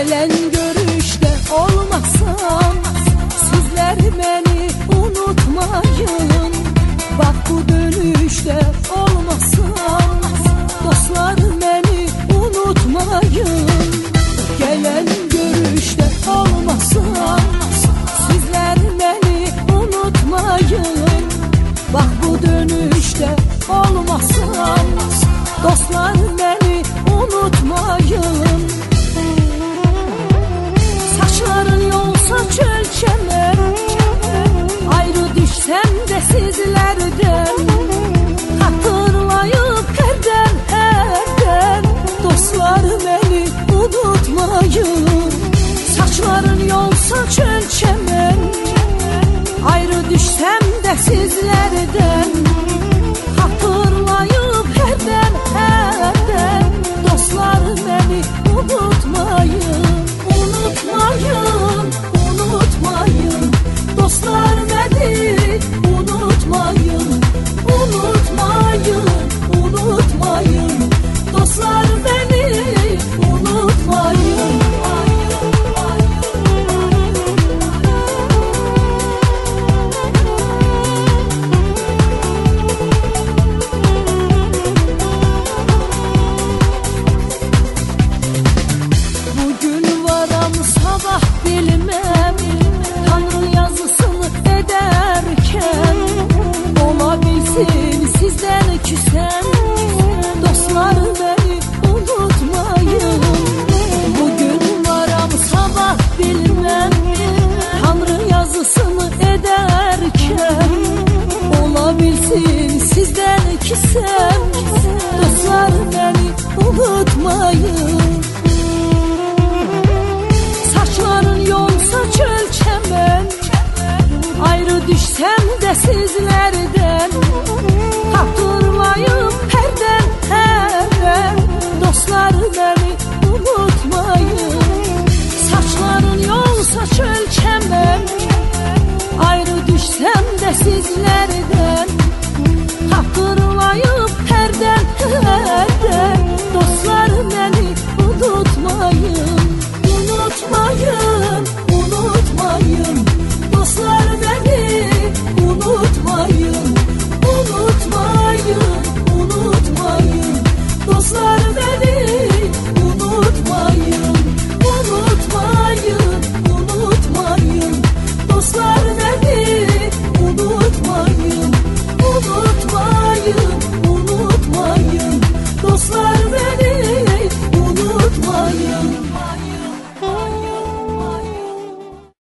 Gelen görüşte olmasam sizler beni unutmayın. Bak bu dönüşte olmasam dostlar beni unutmayın. Gelen görüşte olmasam sizler beni unutmayın. Bak bu dönüşte olmasam dostlar beni unutmayın. Saçların yolsa çölçeme, ayrı düşsem de sizlerden, hatırlayıp herden dostlar beni unutmayın. Saçların yolsa çölçeme, ayrı düşsem de sizlerden, hatırlayıp herden dostlar beni unutmayın. Unutmayın, unutmayın, dostlar beni unutmayın. Unutmayın, unutmayın, dostlar beni unutmayın. Bugün varam sabah bilmem, Tanrı yazısını ederken, olabilsin sizden küsem dostlar beni unutmayın. Bugün varam sabah bilmem, Tanrı yazısını ederken, olabilsin sizden küsem dostlar beni unutmayın. Saçların yolsa çölçemen, ayrı düşsem de sizlerden,